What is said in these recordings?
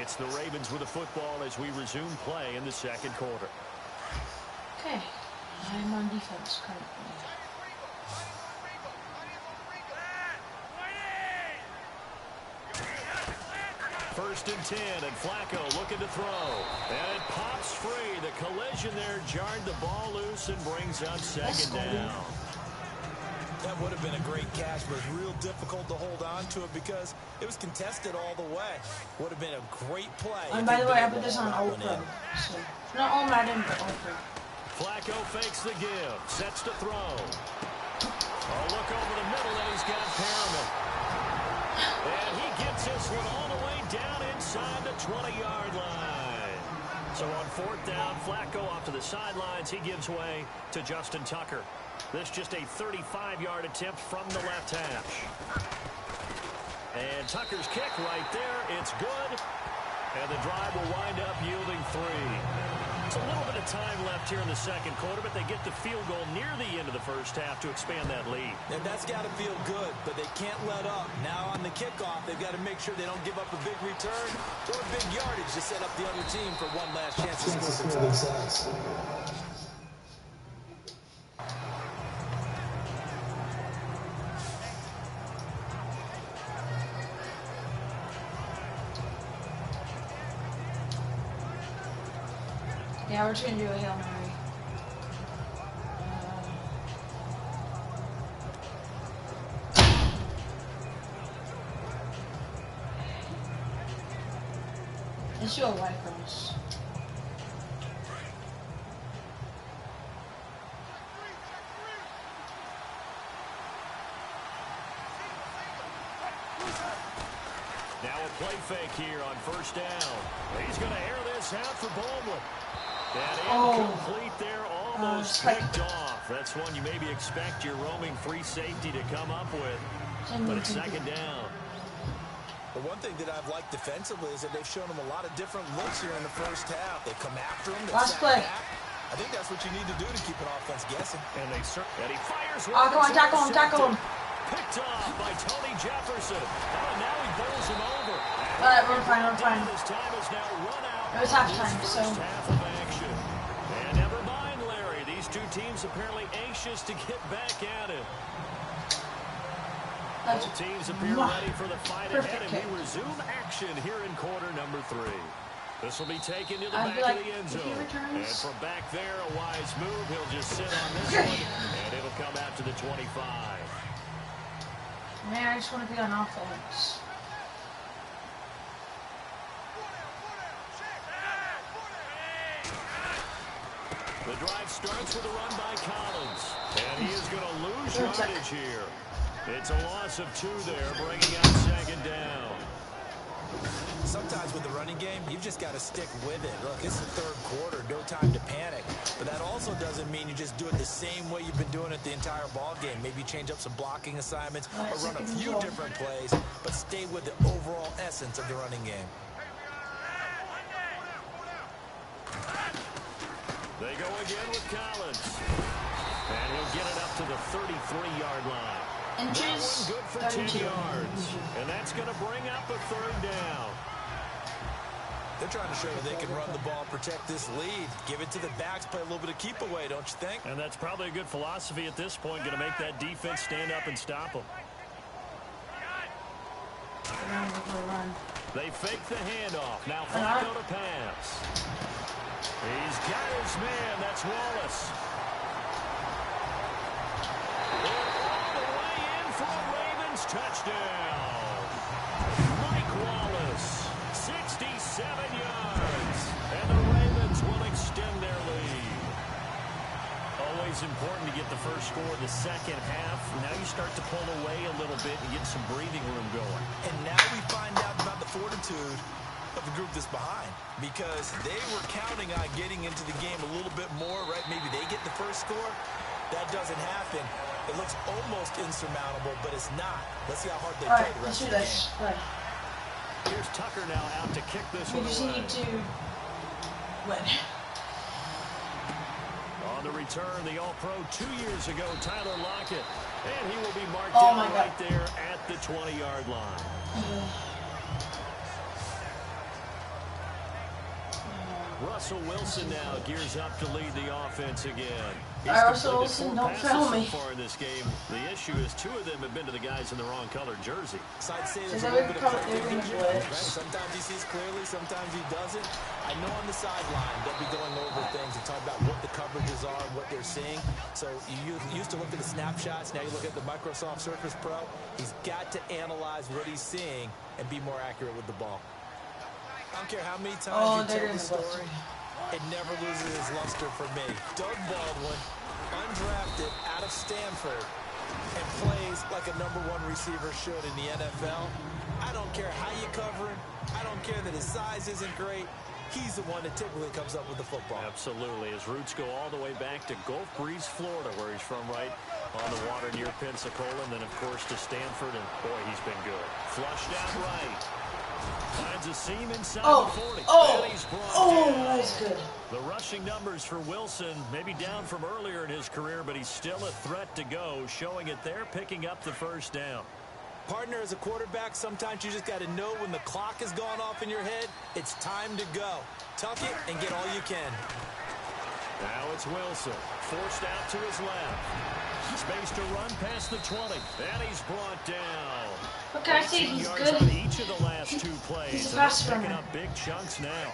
It's the Ravens with the football as we resume play in the second quarter. Okay, I'm on defense currently. First and 10, and Flacco looking to throw. And it pops free. The collision there jarred the ball loose and brings up second down. That would have been a great catch, but it was real difficult to hold on to it because it was contested all the way. Would have been a great play. And by the way, I put this on All Pro. So, not all Madden, but All Pro. Flacco fakes the give, sets to throw. A look over the middle, and he's got Perriman. And he gets this one all the way down inside the 20-yard line. So on fourth down, Flacco off to the sidelines. He gives way to Justin Tucker. This just a 35-yard attempt from the left hash. And Tucker's kick right there. It's good. And the drive will wind up yielding 3. It's a little bit of time left here in the second quarter, but they get the field goal near the end of the first half to expand that lead. And that's got to feel good, but they can't let up. Now on the kickoff, they've got to make sure they don't give up a big return or big yardage to set up the other team for one last chance to score the touchdown. Yeah, we're just going to do a Hail Mary. Let's do a white cross. Now a play fake here on first down. He's going to air this out for Baldwin. And incomplete there, almost picked off. That's one you maybe expect your roaming free safety to come up with. But it's second down. The one thing that I've liked defensively is that they've shown them a lot of different looks here in the first half. They come after him. Last play. I think that's what you need to do to keep an offense guessing. And he fires. Oh, come on, tackle him. Picked off by Tony Jefferson. Oh, now he bowls him over. Alright, we're fine. This time is now run out. It was halftime, so. Half of action. And never mind, Larry. These two teams apparently anxious to get back at it. Both teams appear ready for the fight ahead, and we resume action here in quarter number 3. This will be taken to the back of the end zone. And from back there, a wise move. He'll just sit on this one, and it'll come out to the 25. Man, I just want to be on offense. The drive starts with a run by Collins. And he is going to lose yardage here. It's a loss of 2 there, bringing out second down. Sometimes with the running game, you've just got to stick with it. Look, it's the third quarter, no time to panic. But that also doesn't mean you just do it the same way you've been doing it the entire ball game. Maybe change up some blocking assignments or run a few different plays, but stay with the overall essence of the running game. They go again with Collins. And he'll get it up to the 33-yard line. Inches, good for 10 yards. And that's going to bring up a third down. They're trying to show you they can run the ball, protect this lead. Give it to the backs, play a little bit of keep away, don't you think? And that's probably a good philosophy at this point, going to make that defense stand up and stop them. They fake the handoff. Now Flacco to pass. He's got his man. That's Wallace. All the way in for a Ravens touchdown. Mike Wallace, 67 yards. And the Ravens will extend their lead. Always important to get the first score of the second half. Now you start to pull away a little bit and get some breathing room going. And now we find out about the fortitude of the group that's behind, because they were counting on getting into the game a little bit more, right? Maybe they get the first score. That doesn't happen. It looks almost insurmountable, but it's not. Let's see how hard they play the rest of the game. Right. Here's Tucker now out to kick this one away. We just need to win. On the return, the All-Pro 2 years ago, Tyler Lockett. And he will be marked down right there at the 20-yard line. Russell Wilson now gears up to lead the offense again. He's Russell completed Wilson, 4 don't passes fail so me. far in this game. The issue is 2 of them have been to the guys in the wrong colored jersey. So I'd say Is there's a that little bit what of they're going to right? blitz? Sometimes he sees clearly, sometimes he doesn't. I know on the sideline they'll be going over things and talk about what the coverages are and what they're seeing. So you used to look at the snapshots. Now you look at the Microsoft Surface Pro. He's got to analyze what he's seeing and be more accurate with the ball. I don't care how many times you tell the story, it never loses its luster for me. Doug Baldwin, undrafted out of Stanford, and plays like a #1 receiver should in the NFL. I don't care how you cover him. I don't care that his size isn't great. He's the one that typically comes up with the football. Absolutely. His roots go all the way back to Gulf Breeze, Florida, where he's from, right on the water near Pensacola, and then, of course, to Stanford, and, boy, he's been good. Flushed out right. Finds a seam inside the 40. And he's brought down. That's good. The rushing numbers for Wilson, maybe down from earlier in his career, but he's still a threat to go, showing it there, picking up the first down. Partner, as a quarterback, sometimes you just got to know when the clock has gone off in your head, it's time to go. Tuck it and get all you can. Now it's Wilson, forced out to his left. Space to run past the 20, and he's brought down. What can I say? He's good. On each of the last 2 plays. He's a fast picking runner. up big chunks now.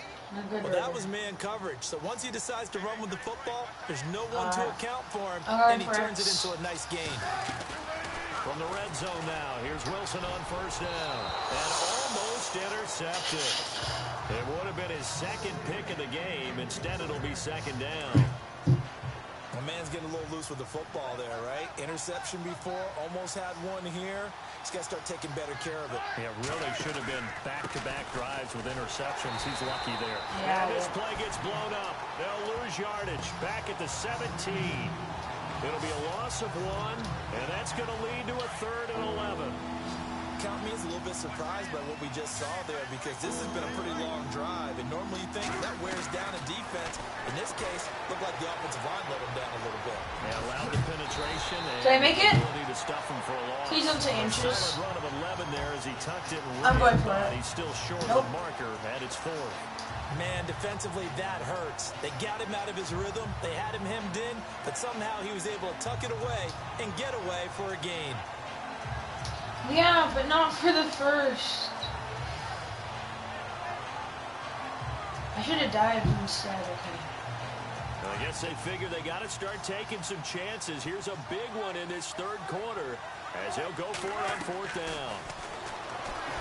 Well, that was man coverage. So once he decides to run with the football, there's no one to account for him, and he turns it into a nice gain. From the red zone now, here's Wilson on first down. And almost intercepted. It would have been his second pick of the game. Instead, it'll be second down. My man's getting a little loose with the football there, right? Interception before, almost had one here. He's got to start taking better care of it. Yeah, really should have been back-to-back drives with interceptions. He's lucky there. Yeah, and this play gets blown up. They'll lose yardage back at the 17. It'll be a loss of 1, and that's going to lead to a 3rd and 11. Count me as a little bit surprised by what we just saw there, because this has been a pretty long drive, and normally you think that wears down a defense. In this case, looked like the offensive line let him down a little bit. Yeah, allowed the penetration and Did I make it? ability to stuff him for a loss. Please don't say inches. Solid run of 11 there as he tucked it. I'm going for it. He's still short Nope. of the marker at its 4th. Man, defensively, that hurts. They got him out of his rhythm. They had him hemmed in, but somehow he was able to tuck it away and get away for a gain. Yeah, but not for the first. I should have dived instead. Okay. I guess they figure they got to start taking some chances. Here's a big one in this 3rd quarter as he'll go for it on 4th down.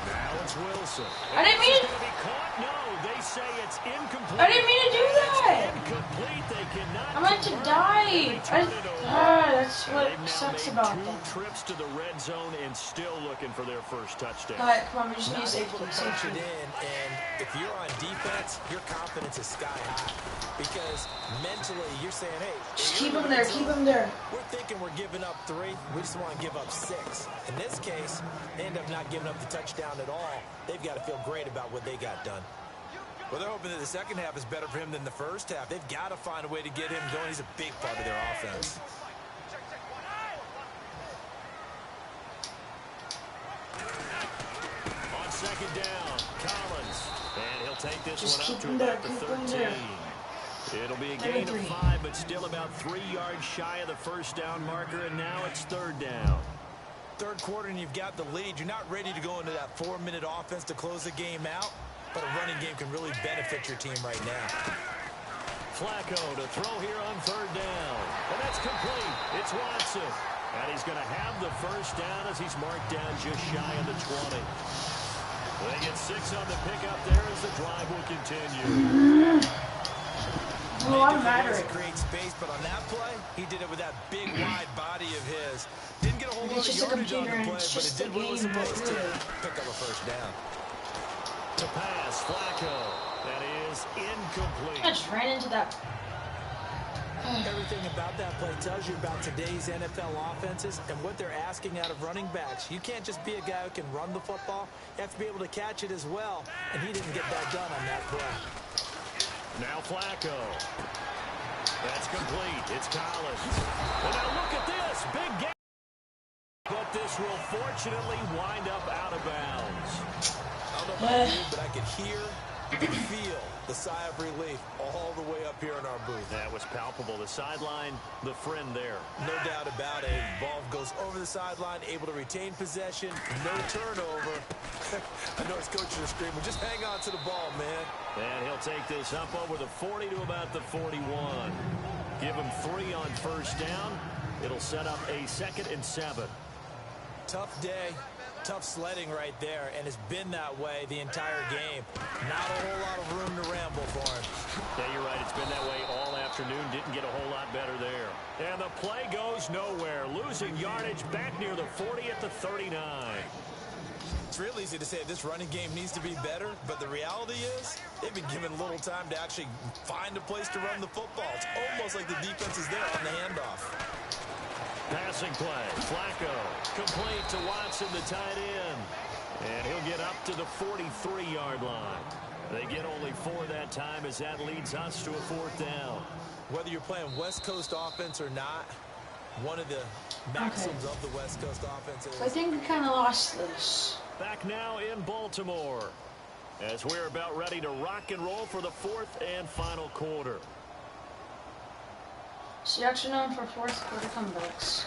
Now it's Wilson. I didn't mean it. It's going to be caught. No, they say it's incomplete. I didn't mean to do that. Incomplete. They cannot. I meant to dive. That's what sucks about them. them. 2 trips to the red zone and still looking for their first touchdown. Alright, come on, we just need Not able safety. to punch it in, and if you're on defense, your confidence is sky high. Because mentally, you're saying, hey, Just keep him there, keep him there. We're thinking we're giving up 3. We just want to give up 6. In this case, they end up not giving up the touchdown at all. They've got to feel great about what they got done. Well, they're hoping that the second half is better for him than the first half. They've got to find a way to get him going. He's a big part of their offense. On second down, Collins. And he'll take this Just one keep up to him there, about the keep him 13. there. It'll be a gain of 5, but still about 3 yards shy of the first down marker, and now it's 3rd down. 3rd quarter and you've got the lead. You're not ready to go into that 4-minute offense to close the game out, but a running game can really benefit your team right now. Flacco to throw here on 3rd down. And that's complete. It's Watson. And he's going to have the first down as he's marked down just shy of the 20. They get 6 on the pickup there as the drive will continue. Oh, I'm mad at To it. create space, but on that play, he did it with that big wide body of his. Didn't get a whole lot of It's just a yardage on the computer, play, it's but it just a did what it was game, but supposed to. really. Pick up a first down. To pass, Flacco. That is incomplete. I just ran into that. Everything about that play tells you about today's NFL offenses and what they're asking out of running backs. You can't just be a guy who can run the football. You have to be able to catch it as well, and he didn't get that done on that play. Now Flacco. That's complete. It's Collins. And now look at this. Big game. But this will fortunately wind up out of bounds. I don't know about you, but I could hear Feel the sigh of relief all the way up here in our booth. That was palpable. The sideline, the friend there. No doubt about it. Ball goes over the sideline, able to retain possession, no turnover. I know his coaches are screaming, just hang on to the ball, man. And he'll take this up over the 40 to about the 41. Give him 3 on first down. It'll set up a 2nd and 7. Tough day. Tough sledding right there, and it's been that way the entire game. Not a whole lot of room to ramble for him. Yeah, you're right. It's been that way all afternoon. Didn't get a whole lot better there. And the play goes nowhere. Losing yardage back near the 40 at the 39. It's real easy to say this running game needs to be better, but the reality is they've been given little time to actually find a place to run the football. It's almost like the defense is there on the handoff. Passing play. Flacco. Complete to Watson, the tight end. And he'll get up to the 43-yard line. They get only 4 that time as that leads us to a 4th down. Whether you're playing West Coast offense or not, one of the maxims of the West Coast offense is... I think we kind of lost this. Back now in Baltimore as we're about ready to rock and roll for the 4th and final quarter. She's actually known for 4th quarter comebacks.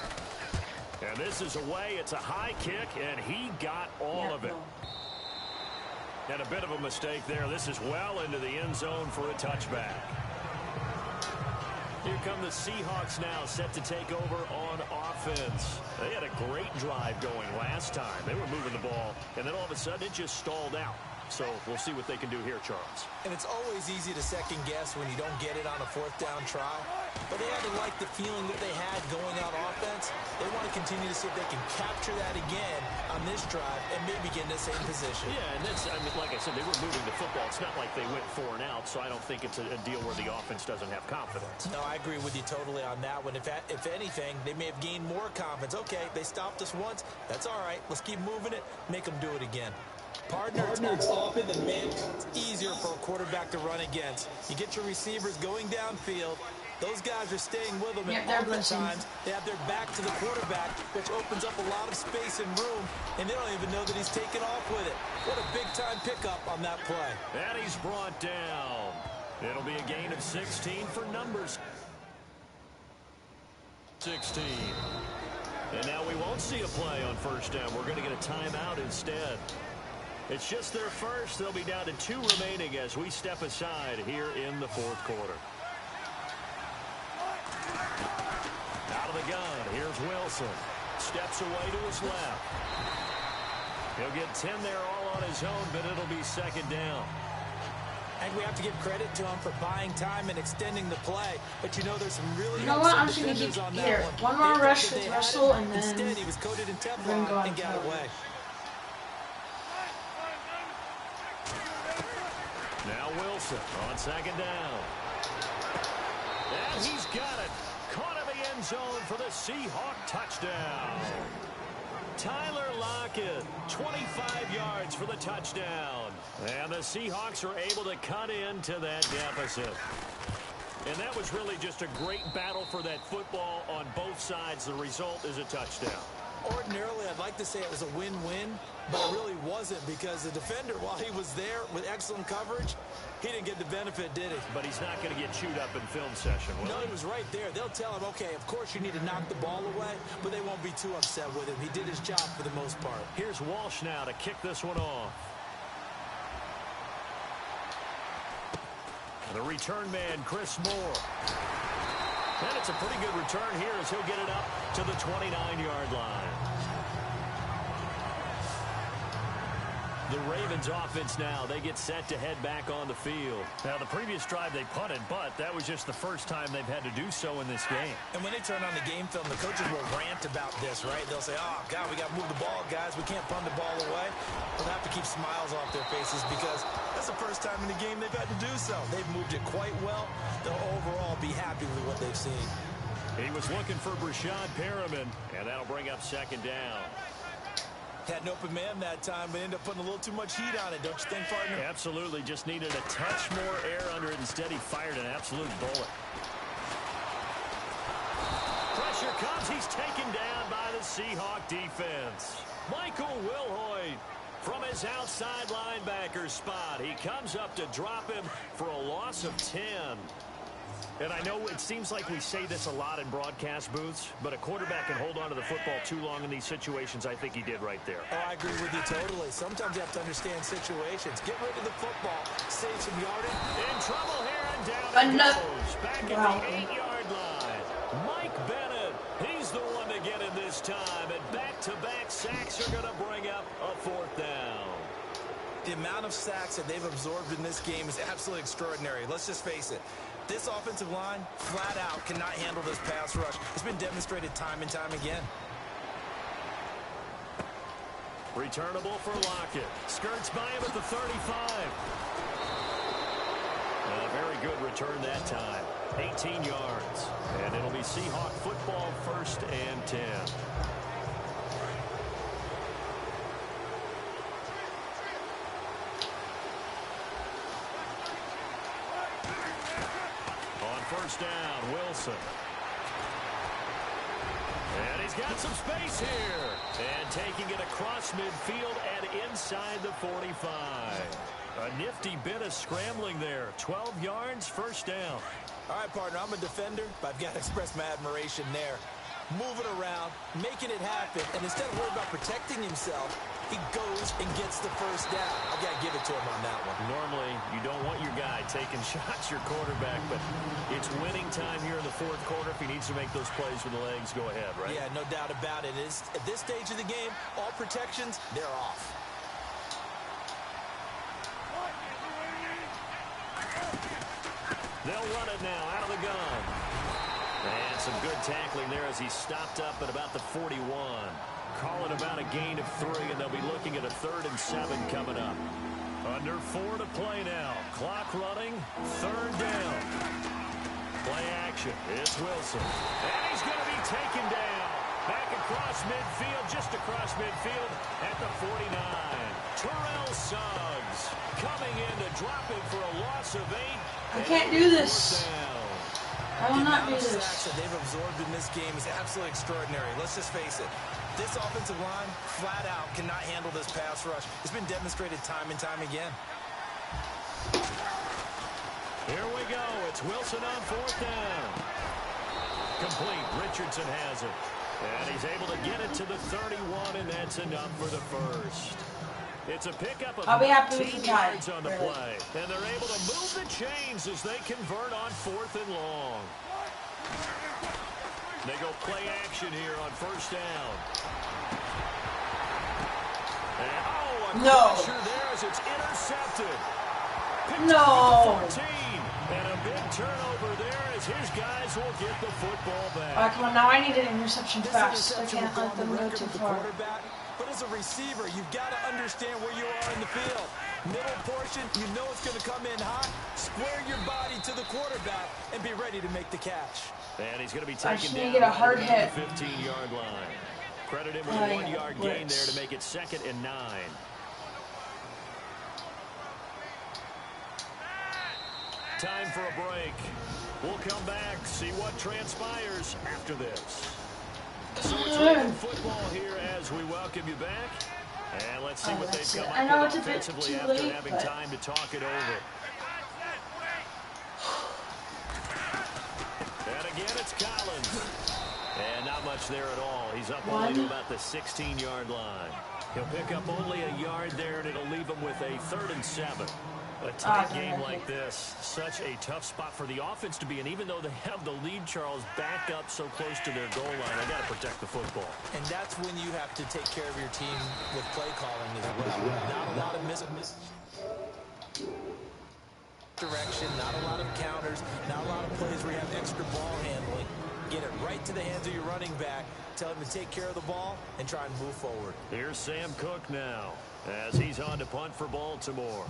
And this is away. It's a high kick, and he got all of it. No. And a bit of a mistake there. This is well into the end zone for a touchback. Here come the Seahawks now, set to take over on offense. They had a great drive going last time. They were moving the ball, and then all of a sudden it just stalled out. So we'll see what they can do here, Charles. And it's always easy to second guess when you don't get it on a 4th down try. But they had to like the feeling that they had going on offense. They want to continue to see if they can capture that again on this drive and maybe get in the same position. Yeah, and that's, I mean, like I said, they were moving the football. It's not like they went 4 and out, so I don't think it's a deal where the offense doesn't have confidence. No, I agree with you totally on that one. If anything, they may have gained more confidence. Okay, they stopped us once. That's all right. Let's keep moving it. Make them do it again. Partner, it's often the man. It's easier for a quarterback to run against. You get your receivers going downfield. Those guys are staying with them, and oftentimes they have their back to the quarterback, which opens up a lot of space and room, and they don't even know that he's taken off with it. What a big-time pickup on that play. And he's brought down. It'll be a gain of 16 for numbers. 16. And now we won't see a play on first down. We're going to get a timeout instead. It's just their first. They'll be down to 2 remaining as we step aside here in the 4th quarter. Out of the gun, here's Wilson. Steps away to his left. He'll get 10 there all on his own, but it'll be 2nd down. And we have to give credit to him for buying time and extending the play. But you know, there's some really you know what? I'm just going to keep here. One more rush with Russell, and then instead he was coated in Teflon and got away. Now Wilson on 2nd down. And he's got it. Caught in the end zone for the Seahawk touchdown. Tyler Lockett, 25 yards for the touchdown. And the Seahawks are able to cut into that deficit. And that was really just a great battle for that football on both sides. The result is a touchdown. Ordinarily, I'd like to say it was a win-win, but it really wasn't because the defender, while he was there with excellent coverage, he didn't get the benefit, did he? But he's not going to get chewed up in film session, will No, he? he was right there. They'll tell him, okay, of course you need to knock the ball away, but they won't be too upset with him. He did his job for the most part. Here's Walsh now to kick this one off. The return man, Chris Moore. And it's a pretty good return here as he'll get it up to the 29-yard line. The Ravens offense now, they get set to head back on the field. Now, the previous drive they punted, but that was just the first time they've had to do so in this game. And when they turn on the game film, the coaches will rant about this, right? They'll say, oh, God, we got to move the ball, guys. We can't punt the ball away. They'll have to keep smiles off their faces because that's the first time in the game they've had to do so. They've moved it quite well. They'll overall be happy with what they've seen. He was looking for Brashad Perriman, and that'll bring up 2nd down. Had an open man that time, but ended up putting a little too much heat on it, don't you think, partner? Absolutely. Just needed a touch more air under it. Instead, he fired an absolute bullet. Pressure comes. He's taken down by the Seahawk defense. Michael Wilhoit From his outside linebacker spot, he comes up to drop him for a loss of 10. And I know it seems like we say this a lot in broadcast booths, but a quarterback can hold on to the football too long in these situations. I think he did right there. Oh, I agree with you totally. Sometimes you have to understand situations. Get rid of the football. Save some yardage. In trouble here, and down he goes. Back at the 8-yard line. Mike Bennett, he's the one to get him this time. And back-to-back sacks are going to bring up a 4th down. The amount of sacks that they've absorbed in this game is absolutely extraordinary. Let's just face it. This offensive line, flat out, cannot handle this pass rush. It's been demonstrated time and time again. Returnable for Lockett. Skirts by him at the 35. A very good return that time. 18 yards. And it'll be Seahawk football, 1st and 10. First down, Wilson. And he's got some space here. And taking it across midfield and inside the 45. A nifty bit of scrambling there. 12 yards, 1st down. All right, partner, I'm a defender, but I've got to express my admiration there. Moving around, making it happen, and instead of worrying about protecting himself, he goes and gets the 1st down. I've got to give it to him on that one. Normally, you don't want your guy taking shots, your quarterback, but it's winning time here in the 4th quarter. If he needs to make those plays with the legs, go ahead, right? Yeah, no doubt about it. At this stage of the game, all protections, they're off. They'll run it now out of the gun. And some good tackling there as he stopped up at about the 41. Call it about a gain of 3, and they'll be looking at a 3rd and 7 coming up. Under 4 to play now. Clock running. 3rd down. Play action. It's Wilson. And he's going to be taken down. Back across midfield, just across midfield at the 49. Terrell Suggs coming in to drop him for a loss of 8. I can't do this. I will not do this. The sacks that they've absorbed in this game is absolutely extraordinary. Let's just face it. This offensive line, flat out, cannot handle this pass rush. It's been demonstrated time and time again. Here we go. It's Wilson on 4th down. Complete. Richardson has it. And he's able to get it to the 31, and that's enough for the 1st. It's a pickup of 19 yards on the play. And they're able to move the chains as they convert on 4th and long. They go play action here on 1st down. And, a pressure there as it's intercepted. No. 14. And a big turnover there as his guys will get the football back. All right, come on, now I need an interception fast. I can't let them go too far. But as a receiver, you've got to understand where you are in the field. Middle portion, you know it's going to come in hot. Square your body to the quarterback and be ready to make the catch. And he's going to be taken down get a hard hit. The 15-yard line. Credit him with a 1-yard gain there to make it 2nd and 9. Time for a break. We'll come back, see what transpires after this. So it's real football here as we welcome you back. And let's see what they've come up with offensively after having time to talk it over. And again, it's Collins. And not much there at all. He's up only to about the 16-yard line. He'll pick up only a yard there, and it'll leave him with a 3rd and 7. A tight game like this, such a tough spot for the offense to be in. Even though they have the lead, Charles, back up so close to their goal line, they got to protect the football. And that's when you have to take care of your team with play calling as well. Not a lot of direction, not a lot of counters, not a lot of plays where you have extra ball handling. Get it right to the hands of your running back. Tell him to take care of the ball and try and move forward. Here's Sam Cook now as he's on to punt for Baltimore.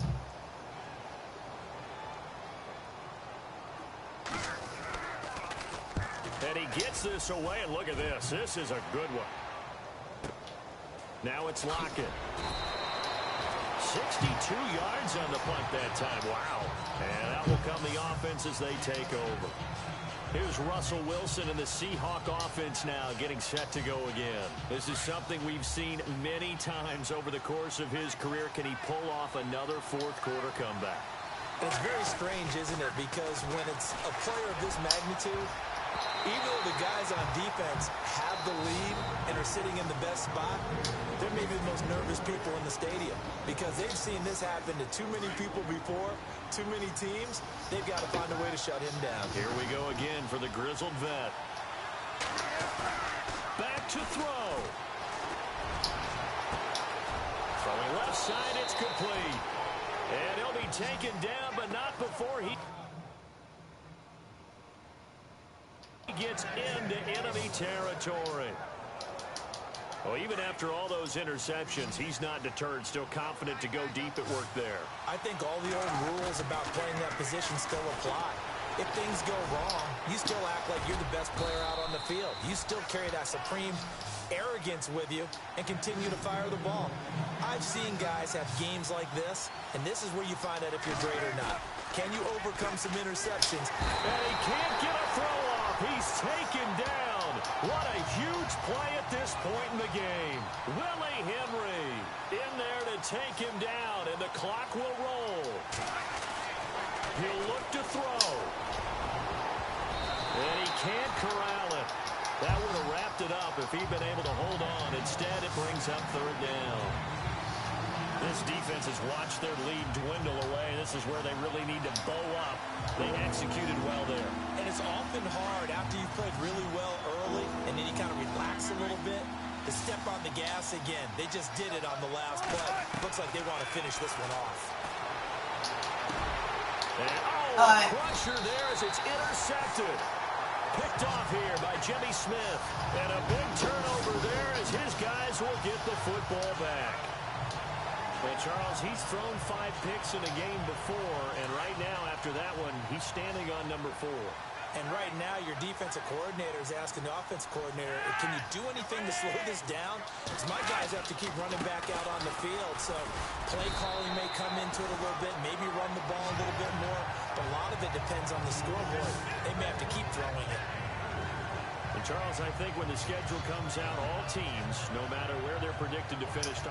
And he gets this away, and look at this. This is a good one. Now it's Lockett. 62 yards on the punt that time. Wow. And out will come the offense as they take over. Here's Russell Wilson and the Seahawk offense now getting set to go again. This is something we've seen many times over the course of his career. Can he pull off another fourth-quarter comeback? It's very strange, isn't it? Because when it's a player of this magnitude, even though the guys on defense have the lead and are sitting in the best spot, they're maybe the most nervous people in the stadium because they've seen this happen to too many people before, too many teams. They've got to find a way to shut him down. Here we go again for the grizzled vet. Back to throw. Throwing left side, it's complete. And he'll be taken down, but not before he gets into enemy territory. Well, even after all those interceptions, he's not deterred, still confident to go deep at work there. I think all the old rules about playing that position still apply. If things go wrong, you still act like you're the best player out on the field. You still carry that supreme arrogance with you and continue to fire the ball. I've seen guys have games like this, and this is where you find out if you're great or not. Can you overcome some interceptions? And he can't get a throw off. He's taken down. What a huge play at this point in the game. Willie Henry in there to take him down, and the clock will roll. He'll look to throw. And he can't corral it. That would have wrapped it up if he'd been able to hold on. Instead, it brings up third down. This defense has watched their lead dwindle away. This is where they really need to bow up. They executed well there. And it's often hard after you've played really well early and then you kind of relax a little bit to step on the gas again. They just did it on the last play. Looks like they want to finish this one off. And a crusher there as it's intercepted. Picked off here by Jimmy Smith. And a big turnover there as his guys will get the football back. Well, Charles, he's thrown 5 picks in a game before, and right now, after that one, he's standing on number 4. And right now, your defensive coordinator is asking the offensive coordinator, can you do anything to slow this down? Because my guys have to keep running back out on the field, so play calling may come into it a little bit, maybe run the ball a little bit more, but a lot of it depends on the scoreboard. They may have to keep throwing it. And Charles, I think when the schedule comes out, all teams, no matter where they're predicted to finish